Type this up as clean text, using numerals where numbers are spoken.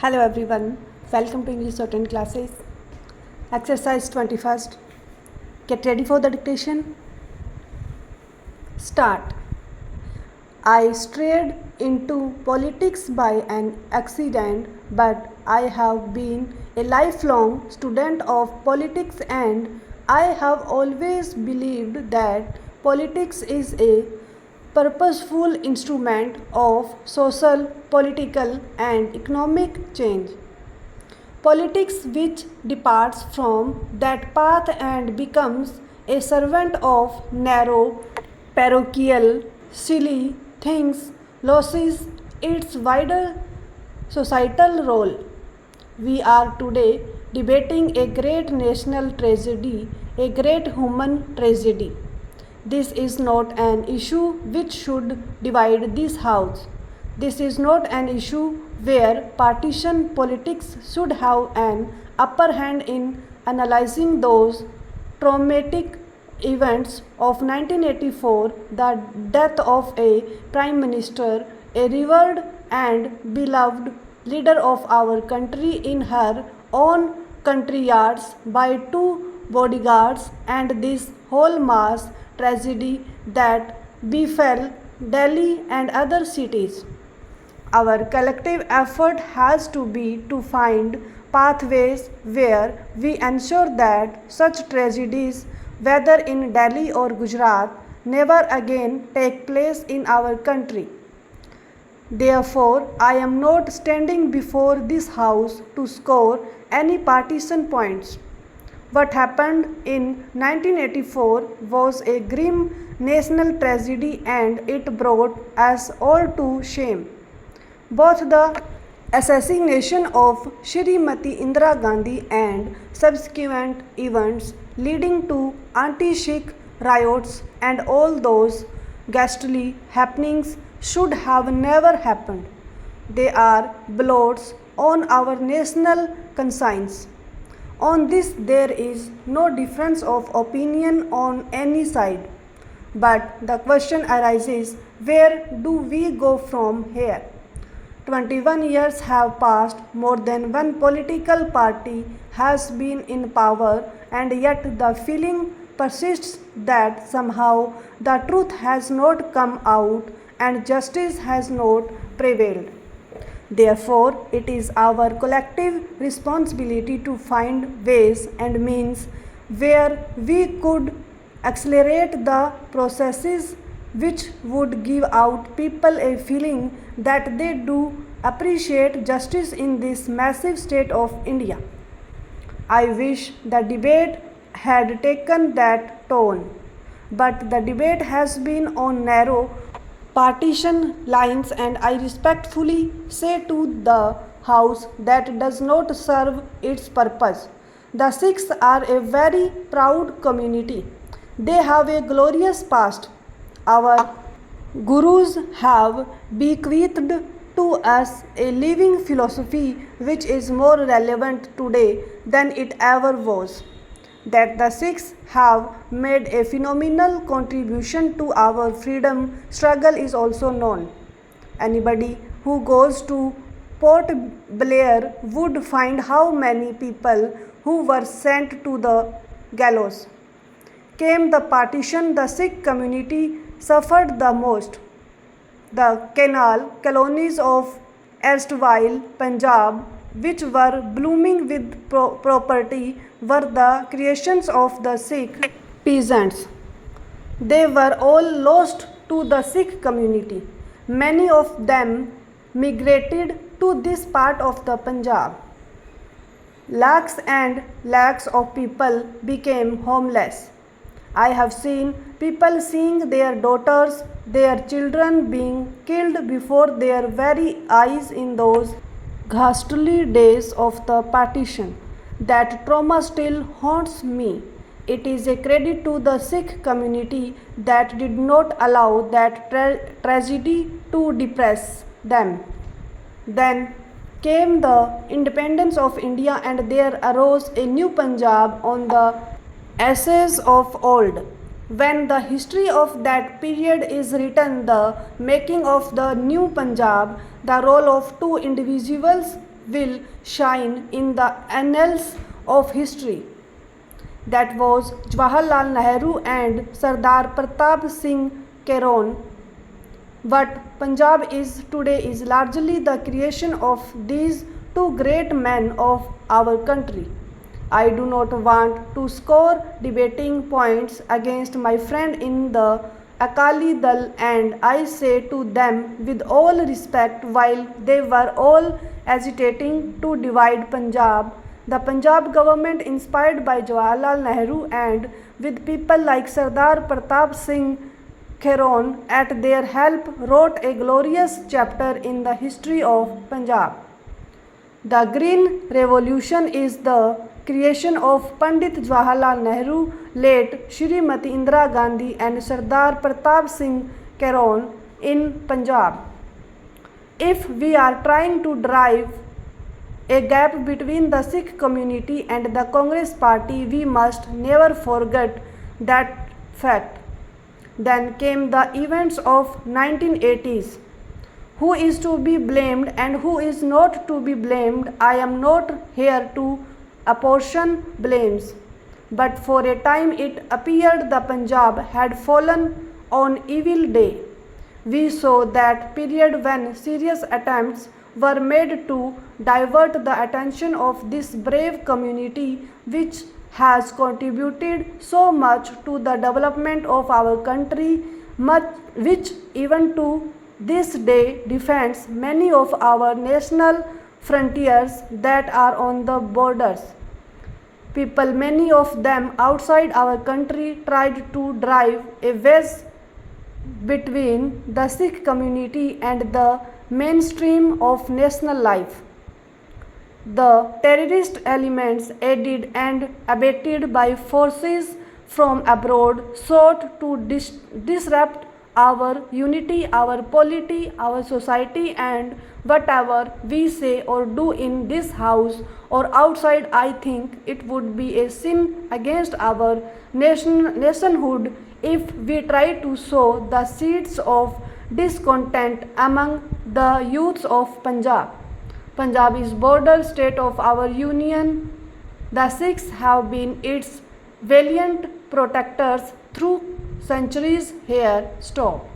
Hello everyone, welcome to English Shorthand classes. Exercise 21st. Get ready for the dictation. Start. I strayed into politics by an accident, but I have been a lifelong student of politics and I have always believed that politics is a purposeful instrument of social, political, and economic change. Politics which departs from that path and becomes a servant of narrow, parochial, silly things loses its wider societal role. We are today debating a great national tragedy, a great human tragedy. This is not an issue which should divide this house. This is not an issue where partisan politics should have an upper hand in analyzing those traumatic events of 1984, the death of a prime minister, a revered and beloved leader of our country in her own country yards by two bodyguards, and this whole mass tragedy that befell Delhi and other cities. Our collective effort has to be to find pathways where we ensure that such tragedies, whether in Delhi or Gujarat, never again take place in our country. Therefore, I am not standing before this house to score any partisan points. What happened in 1984 was a grim national tragedy and it brought us all to shame. Both the assassination of Shrimati Indira Gandhi and subsequent events leading to anti-Sikh riots and all those ghastly happenings should have never happened. They are blots on our national conscience. On this there is no difference of opinion on any side. But the question arises, where do we go from here? 21 years have passed, more than one political party has been in power, and yet the feeling persists that somehow the truth has not come out and justice has not prevailed. Therefore, it is our collective responsibility to find ways and means where we could accelerate the processes which would give out people a feeling that they do appreciate justice in this massive state of India. I wish the debate had taken that tone, but the debate has been on narrow partition lines, and I respectfully say to the House that does not serve its purpose. The Sikhs are a very proud community. They have a glorious past. Our Gurus have bequeathed to us a living philosophy which is more relevant today than it ever was. That the Sikhs have made a phenomenal contribution to our freedom struggle is also known. Anybody who goes to Port Blair would find how many people who were sent to the gallows. Came the partition, the Sikh community suffered the most. The colonies of erstwhile Punjab, which were blooming with property, were the creations of the Sikh peasants. They were all lost to the Sikh community. Many of them migrated to this part of the Punjab. Lakhs and lakhs of people became homeless. I have seen people seeing their daughters, their children being killed before their very eyes in those ghastly days of the partition. That trauma still haunts me. It is a credit to the Sikh community that did not allow that tragedy to depress them. Then came the independence of India and there arose a new Punjab on the ashes of old. When the history of that period is written, the making of the new Punjab, the role of two individuals will shine in the annals of history. That was Jawaharlal Nehru and Sardar Pratap Singh Karon. What Punjab is today is largely the creation of these two great men of our country. I do not want to score debating points against my friend in the Akali Dal, and I say to them with all respect, while they were all agitating to divide Punjab, the Punjab government, inspired by Jawaharlal Nehru and with people like Sardar Pratap Singh Karon at their help, wrote a glorious chapter in the history of Punjab. The Green Revolution is the creation of Pandit Jawaharlal Nehru, late Shrimati Indira Gandhi and Sardar Pratap Singh Karon in Punjab. If we are trying to drive a gap between the Sikh community and the Congress party, we must never forget that fact. Then came the events of 1980s. Who is to be blamed and who is not to be blamed? I am not here to apportion blames. But for a time it appeared the Punjab had fallen on evil day. We saw that period when serious attempts were made to divert the attention of this brave community which has contributed so much to the development of our country, which even to this day defends many of our national frontiers that are on the borders. People, many of them outside our country, tried to drive a wedge between the Sikh community and the mainstream of national life. The terrorist elements, aided and abetted by forces from abroad, sought to disrupt our unity, our polity, our society, and whatever we say or do in this house or outside, I think it would be a sin against our nationhood if we try to sow the seeds of discontent among the youths of Punjab. Punjab is border state of our union. The Sikhs have been its valiant protectors through centuries. Here stop.